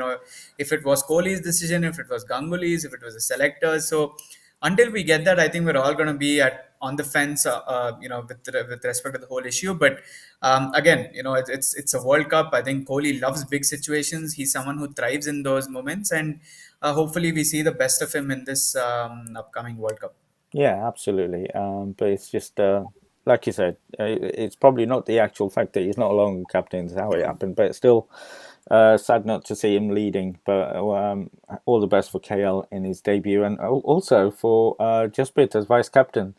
If it was Kohli's decision, if it was Ganguly's, if it was the selectors. So until we get that, I think we're all going to be at on the fence, with respect to the whole issue. But again, it's a World Cup. I think Kohli loves big situations. He's someone who thrives in those moments, and hopefully we see the best of him in this upcoming World Cup. yeah, absolutely. But it's just like you said, it's probably not the actual fact that he's not a long captain is how it happened, but it's still sad not to see him leading. But all the best for KL in his debut, and also for Jasprit as vice captain.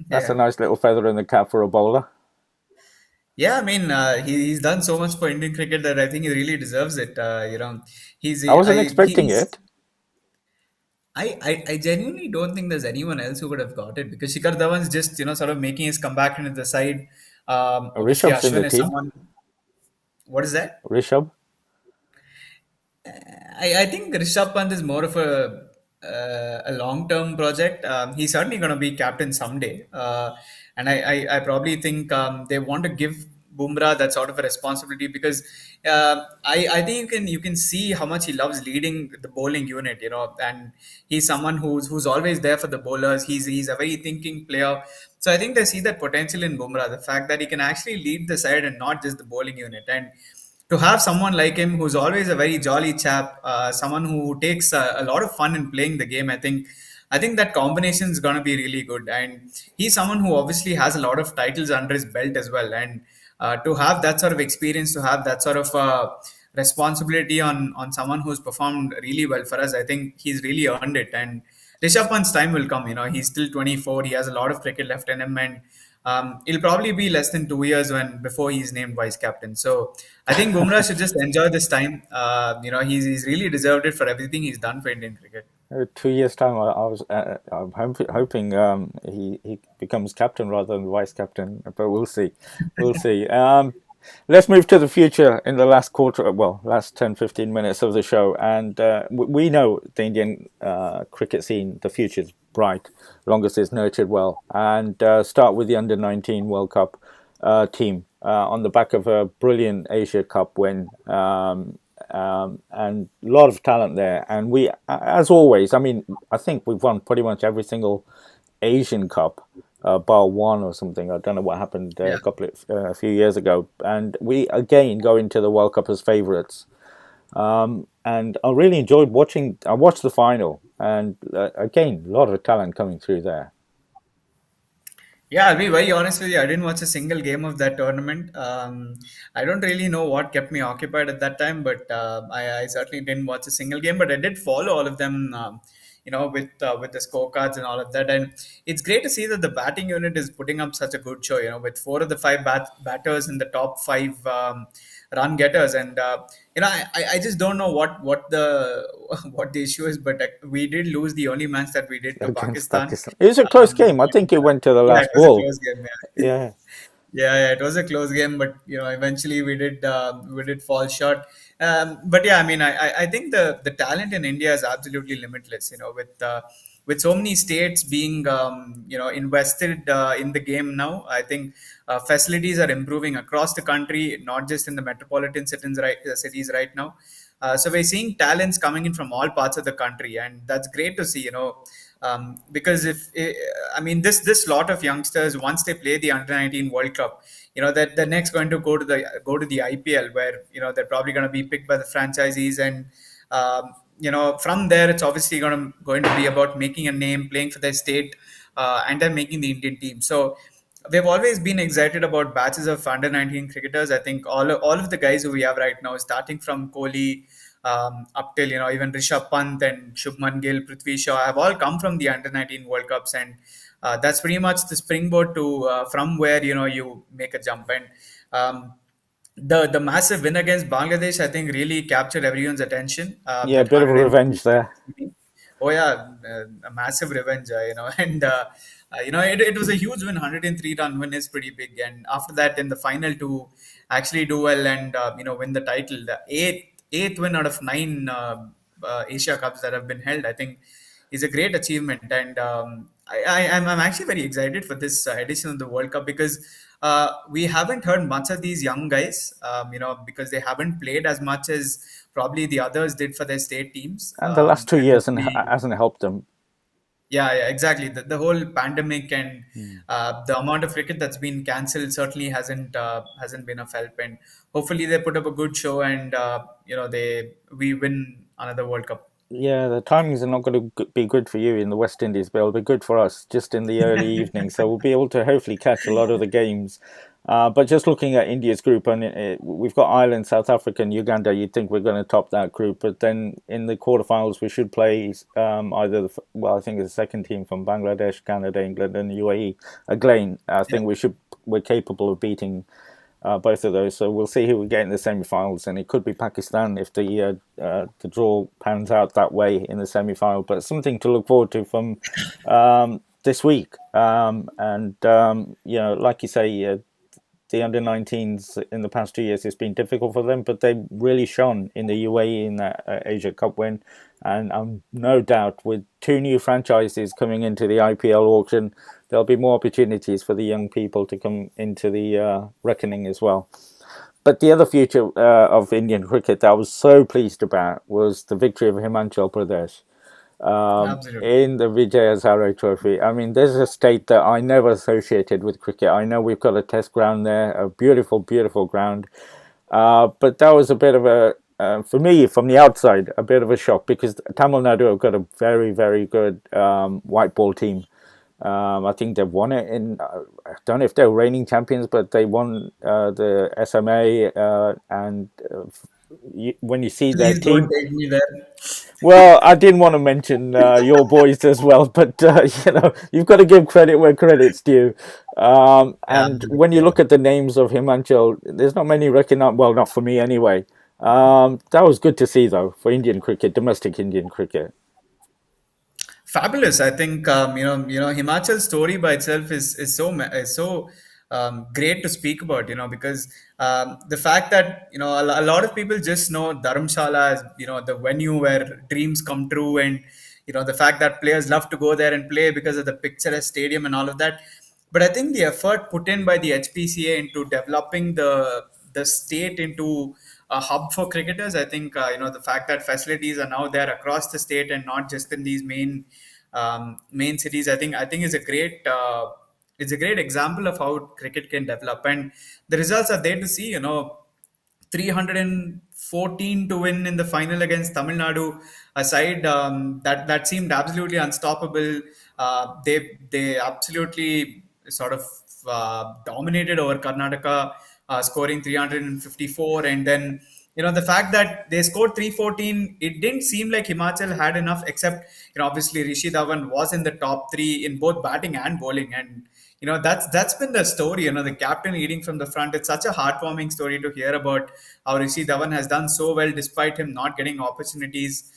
That's a Yeah. nice little feather in the cap for a bowler. Yeah, I mean, he's done so much for Indian cricket that I think he really deserves it. He's I wasn't I expecting he's it. I genuinely don't think there's anyone else who could have got it, because Shikhar Dhawan's just sort of making his comeback into the side. Obviously, Rishabh's in the Ashwin is team. someone. What is that? Rishabh. I think Rishabh Pant is more of a long term project. He's certainly going to be captain someday, and I probably think they want to give Bumrah that sort of a responsibility, because I think you can see how much he loves leading the bowling unit. And he's someone who's always there for the bowlers. He's a very thinking player. So I think they see that potential in Bumrah, the fact that he can actually lead the side and not just the bowling unit. And to have someone like him who's always a very jolly chap, someone who takes a lot of fun in playing the game, I think that combination is going to be really good. And he's someone who obviously has a lot of titles under his belt as well. And to have that sort of experience, to have that sort of responsibility on someone who's performed really well for us, I think he's really earned it. And Rishabh Pant's time will come. He's still 24. He has a lot of cricket left in him, and it'll probably be less than 2 years when before he's named vice captain. So I think Bumrah should just enjoy this time. He's really deserved it for everything he's done for Indian cricket. 2 years time, I'm hoping he becomes captain rather than vice captain, but we'll see, we'll see. Let's move to the future in the last quarter, well, last 10-15 minutes of the show, and we know the Indian cricket scene, the future's bright, long as it's nurtured well, and start with the under-19 World Cup team on the back of a brilliant Asia Cup win. And a lot of talent there. And we, as always, I mean, I think we've won pretty much every single Asian Cup, bar one or something. I don't know what happened Yeah. a few years ago. And we again go into the World Cup as favourites. And I really enjoyed watching. I watched the final, and again, a lot of talent coming through there. Yeah, I'll be very honest with you. I didn't watch a single game of that tournament. I don't really know what kept me occupied at that time, but I certainly didn't watch a single game. But I did follow all of them, with the scorecards and all of that. And it's great to see that the batting unit is putting up such a good show. With four of the five batters in the top five run getters. And I just don't know what the what the issue is. But we did lose the only match that we did to Against Pakistan. Pakistan. It was a close game. I think it But, went to the yeah, it last was a ball. close game. Yeah. Yeah, Yeah, it was a close game, but eventually we did fall short. But yeah, I mean, I think the talent in India is absolutely limitless. With so many states being invested in the game now, I think facilities are improving across the country, not just in the metropolitan cities right now. So we're seeing talents coming in from all parts of the country, and that's great to see. Because if I mean this lot of youngsters, once they play the under 19 World Cup, that the next going to go to the IPL, where they're probably going to be picked by the franchisees, and from there it's obviously going to be about making a name, playing for their state, and then making the Indian team. So we've always been excited about batches of under 19 cricketers. I think all of the guys who we have right now, starting from Kohli, up till even Rishabh Pant and Shubman Gill, Prithvi Shaw, have all come from the under 19 World Cups, and that's pretty much the springboard to from where you make a jump. And um, the massive win against Bangladesh, I think, really captured everyone's attention. Yeah, a That bit of 100. revenge there. Oh yeah, a massive revenge, and it was a huge win. 103-run win is pretty big, and after that, in the final, to actually do well and win the title, the eighth win out of nine Asia Cups that have been held, I think, is a great achievement. And I'm actually very excited for this edition of the World Cup, because we haven't heard much of these young guys, because they haven't played as much as probably the others did for their state teams. And the last two And years hopefully, hasn't helped them. yeah, exactly. The whole pandemic and Mm. the amount of cricket that's been cancelled certainly hasn't been of help. And hopefully they put up a good show, and they we win another World Cup. Yeah, the timings are not going to be good for you in the West Indies, but it'll be good for us just in the early evening. So we'll be able to hopefully catch a lot of the games. But just looking at India's group, and we've got Ireland, South Africa, and Uganda. You'd think we're going to top that group, but then in the quarterfinals we should play either I think it's the second team from Bangladesh, Canada, England, and UAE. Again, I Yeah, think we're capable of beating both of those. So we'll see who we get in the semi-finals, and it could be Pakistan if the draw pans out that way in the semi-final. But something to look forward to from this week. Like you say, the under 19s in the past 2 years, it's been difficult for them, but they really shone in the UAE in that Asia Cup win. And no doubt with two new franchises coming into the IPL auction, there'll be more opportunities for the young people to come into the reckoning as well. But the other future of Indian cricket that I was so pleased about was the victory of Himachal Pradesh absolutely. in the Vijay Hazare Trophy. I mean, there's a state that I never associated with cricket. I know we've got a test ground there, a beautiful, beautiful ground. But that was a bit of for me, from the outside, a bit of a shock because Tamil Nadu have got a very, very good white ball team. I think they've won it I don't know if they're reigning champions, but they won the SMA. When you see their Please don't team, take me there. well, I didn't want to mention your boys as well, but you've got to give credit where credit's due. Yeah, And when you absolutely. look at the names of Himachal, there's not many recognized. Well, not for me anyway. That was good to see, though, for Indian cricket, domestic Indian cricket. Fabulous. I think Himachal's story by itself is so great to speak about. Because the fact that a lot of people just know Dharamshala as the venue where dreams come true, and the fact that players love to go there and play because of the picturesque stadium and all of that. But I think the effort put in by the HPCA into developing the state into a hub for cricketers. I think the fact that facilities are now there across the state and not just in these main cities. I think is a great it's a great example of how cricket can develop, and the results are there to see. 314 to win in the final against Tamil Nadu, a side that seemed absolutely unstoppable. They absolutely sort of dominated over Karnataka, scoring 354, and then the fact that they scored 314, it didn't seem like Himachal had enough, except obviously Rishi Dhawan was in the top three in both batting and bowling, and that's been the story. The captain leading from the front. It's such a heartwarming story to hear about how Rishi Dhawan has done so well despite him not getting opportunities,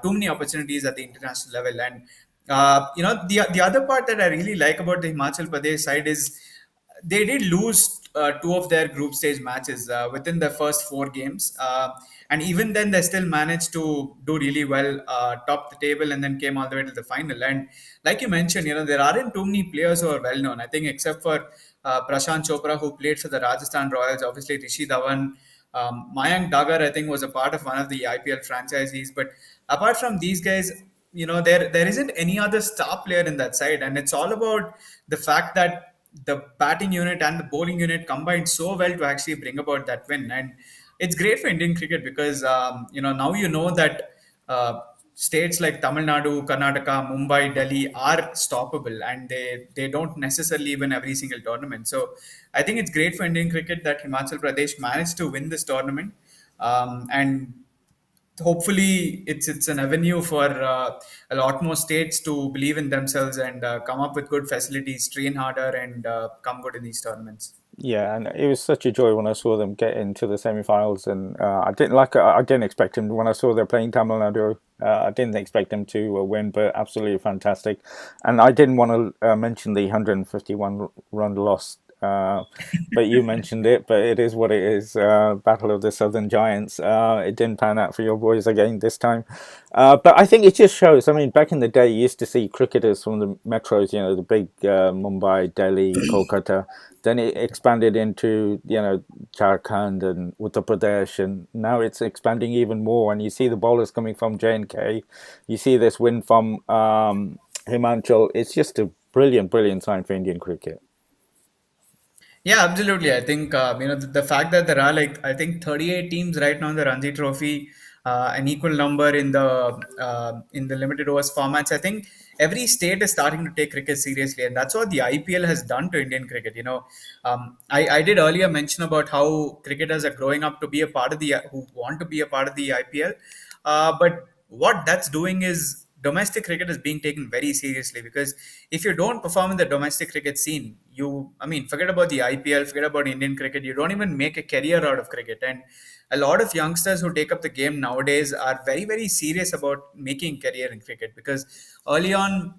too many opportunities at the international level. And the other part that I really like about the Himachal Pradesh side is they did lose two of their group stage matches within the first four games. And even then, they still managed to do really well, top the table, and then came all the way to the final. And like you mentioned, there aren't too many players who are well known. I think except for Prashant Chopra, who played for the Rajasthan Royals, obviously Rishi Dhawan. Mayank Dagar, I think, was a part of one of the IPL franchisees. But apart from these guys, there isn't any other star player in that side, and it's all about the fact that the batting unit and the bowling unit combined so well to actually bring about that win. And it's great for Indian cricket because now you know that. States like Tamil Nadu, Karnataka, Mumbai, Delhi are stoppable, and they don't necessarily win every single tournament. So I think it's great for Indian cricket that Himachal Pradesh managed to win this tournament, and hopefully it's an avenue for a lot more states to believe in themselves and come up with good facilities, train harder, and come good in these tournaments. Yeah, and it was such a joy when I saw them get into the semi-finals, and I didn't expect them when I saw they're playing Tamil Nadu. I didn't expect them to win, but absolutely fantastic. And I didn't want to mention the 151 run loss, but you mentioned it. But it is what it is. Battle of the Southern Giants. It didn't pan out for your boys again this time. But I think it just shows. I mean, back in the day, you used to see cricketers from the metros, the big Mumbai, Delhi, Kolkata. Then it expanded into, Jharkhand and Uttar Pradesh, and now it's expanding even more. And you see the bowlers coming from J&K. You see this win from Himachal. It's just a brilliant, brilliant sign for Indian cricket. Yeah, absolutely. I think the fact that there are like I think 38 teams right now in the Ranji Trophy, an equal number in the limited overs formats. I think every state is starting to take cricket seriously, and that's what the IPL has done to Indian cricket. I did earlier mention about how cricketers are growing up to be a part of the who want to be a part of the IPL, but what that's doing is domestic cricket is being taken very seriously because if you don't perform in the domestic cricket scene, forget about the IPL, forget about Indian cricket, you don't even make a career out of cricket. And a lot of youngsters who take up the game nowadays are very, very serious about making career in cricket because early on,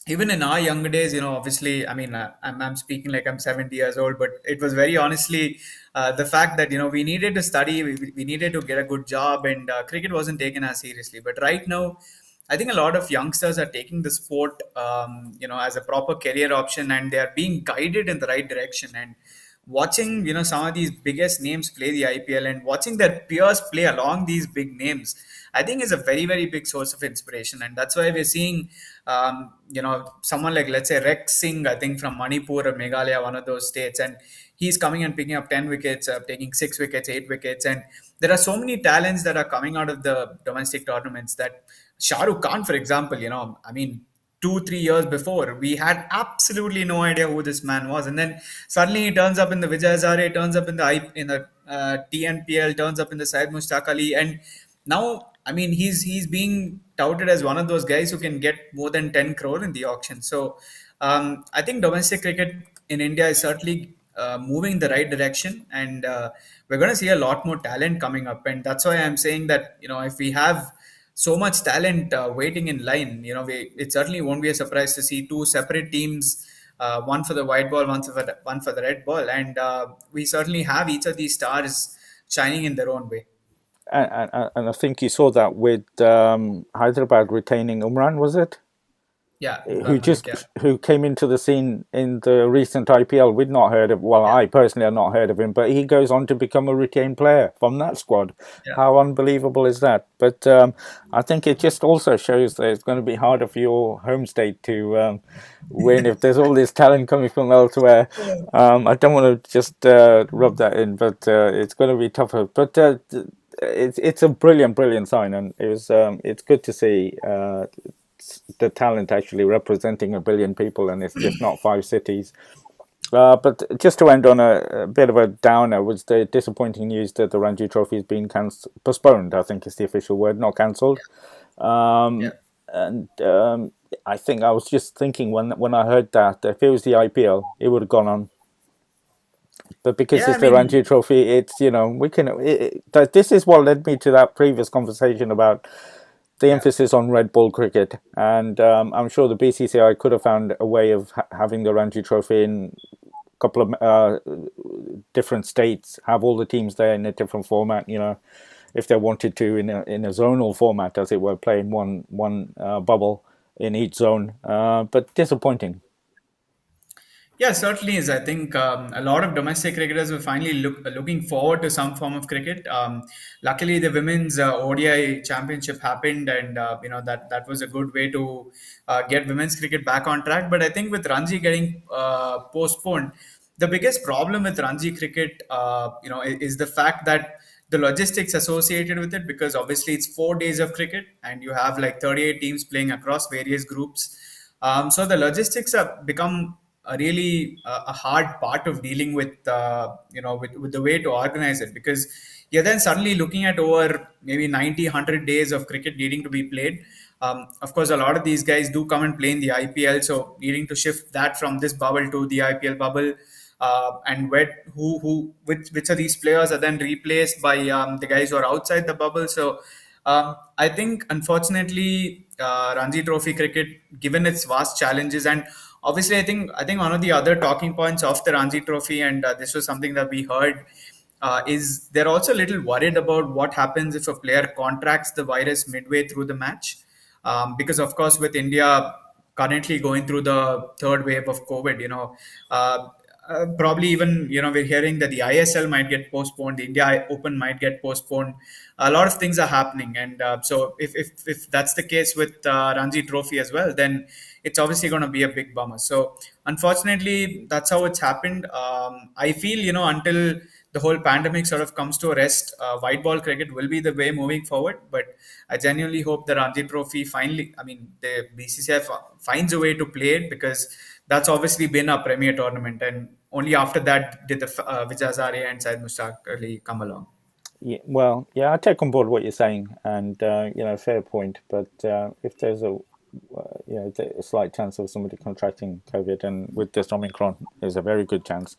even in our younger days, obviously, I'm speaking like I'm 70 years old, but it was very honestly the fact that, we needed to study, we needed to get a good job, and cricket wasn't taken as seriously. But right now, I think a lot of youngsters are taking the sport, as a proper career option, and they are being guided in the right direction. And watching, some of these biggest names play the IPL and watching their peers play along these big names, I think is a very, very big source of inspiration. And that's why we're seeing, someone like, let's say, Rex Singh, I think from Manipur or Meghalaya, one of those states, and he's coming and picking up 10 wickets, taking 6 wickets, 8 wickets. And there are so many talents that are coming out of the domestic tournaments that Shah Rukh Khan, for example, 2 3 years before, we had absolutely no idea who this man was, and then suddenly he turns up in the Vijay Hazare, turns up in the TNPL, turns up in the Syed Mushtaq Ali, and now he's being touted as one of those guys who can get more than 10 crore in the auction. So I think domestic cricket in India is certainly moving the right direction, and we're going to see a lot more talent coming up, and that's why I'm saying that if we have so much talent waiting in line. It certainly won't be a surprise to see two separate teams, one for the white ball, one for the red ball, and we certainly have each of these stars shining in their own way. And I think you saw that with Hyderabad retaining Umran, was it? Yeah, Who Imran Malik. just Yeah, who came into the scene in the recent IPL. We'd not heard of. Well, yeah, I personally had not heard of him, but he goes on to become a retained player from that squad. yeah. How unbelievable is that? But I think it just also shows that it's going to be harder for your home state to win if there's all this talent coming from elsewhere. I don't want to just rub that in, but it's going to be tougher. But it's a brilliant, brilliant sign, and it's good to see the talent actually representing a billion people, and it's just not five cities. But just to end on a bit of a downer was the disappointing news that the Ranji Trophy has been postponed. I think is the official word, not cancelled. Yeah. And I think I was just thinking when I heard that if it was the IPL, it would have gone on. But because Yeah, it's the Ranji Trophy, it's we can. This is what led me to that previous conversation about the yeah, emphasis on red ball cricket, and I'm sure the BCCI could have found a way of having the Ranji Trophy in a couple of different states, have all the teams there in a different format. If they wanted to in a zonal format, as it were, playing one bubble in each zone. But disappointing. Yeah, certainly is. I think a lot of domestic cricketers were finally looking forward to some form of cricket. Luckily, the women's ODI championship happened, and that was a good way to get women's cricket back on track. But I think with Ranji getting postponed, the biggest problem with Ranji cricket, is the fact that the logistics associated with it, because obviously it's 4 days of cricket, and you have like 38 teams playing across various groups. So the logistics have become a really a hard part of dealing with with the way to organize it, because you're then suddenly looking at over maybe 90 100 days of cricket needing to be played. Of course, a lot of these guys do come and play in the IPL, so needing to shift that from this bubble to the IPL bubble, and which of these players are then replaced by the guys who are outside the bubble. So I think, unfortunately, Ranji Trophy cricket, given its vast challenges, and obviously, I think one of the other talking points of the Ranji Trophy, and this was something that we heard, is they're also a little worried about what happens if a player contracts the virus midway through the match, because of course, with India currently going through the third wave of COVID, uh, probably even we're hearing that the ISL might get postponed, the India Open might get postponed. A lot of things are happening, and so if that's the case with Ranji Trophy as well, then it's obviously going to be a big bummer. So unfortunately, that's how it's happened. I feel until the whole pandemic sort of comes to a rest, white ball cricket will be the way moving forward. But I genuinely hope the Ranji Trophy finally, I mean, the BCCI finds a way to play it, because that's obviously been a premier tournament, and only after that did the Vijay Hazare and Syed Mushtaq Ali come along. Yeah, well, yeah, I take on board what you're saying, and fair point. But if there's a slight chance of somebody contracting COVID, and with this Omicron, there's a very good chance.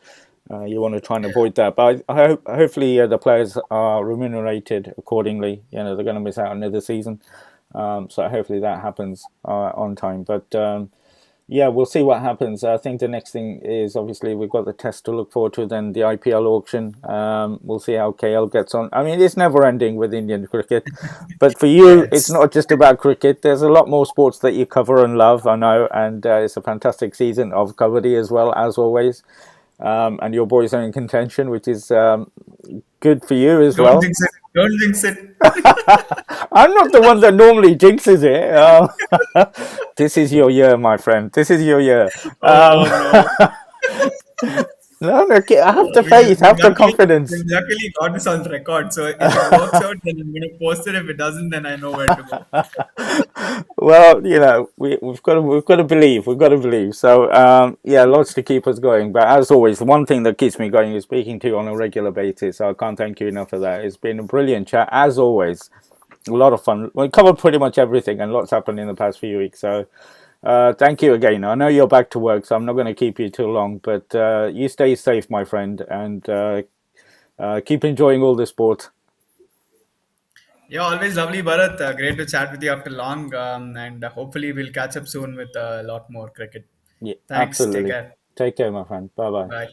You want to try and avoid that, but hopefully the players are remunerated accordingly. They're going to miss out another season, so hopefully that happens on time. But yeah, we'll see what happens. I think the next thing is obviously we've got the test to look forward to, then the IPL auction. We'll see how KL gets on. I mean, it's never ending with Indian cricket, but for you, it's Yes. not just about cricket. There's a lot more sports that you cover and love, I know, and it's a fantastic season of Kabaddi as well, as always. And your boys are in contention, which is good for you as Don't well. jinx it. Don't jinx it. I'm not the one that normally jinxes it. This is your year, my friend. This is your year. Um, Oh no. no, no, I have the We've, faith, we've have the luckily confidence. we've luckily got this on record. So if it works out, then I'm gonna post it. If it doesn't, then I know where to go. Well, we've got to believe. We've got to believe. So yeah, lots to keep us going. But as always, the one thing that keeps me going is speaking to you on a regular basis. So I can't thank you enough for that. It's been a brilliant chat, as always. A lot of fun. We covered pretty much everything, and lots happened in the past few weeks. So thank you again. I know you're back to work, so I'm not going to keep you too long. But you stay safe, my friend, and keep enjoying all the sport. Yeah, always lovely, Bharat. Great to chat with you after long, and hopefully we'll catch up soon with a lot more cricket. Yeah, Thanks. Take absolutely. care. Take care, my friend. Bye bye. Bye.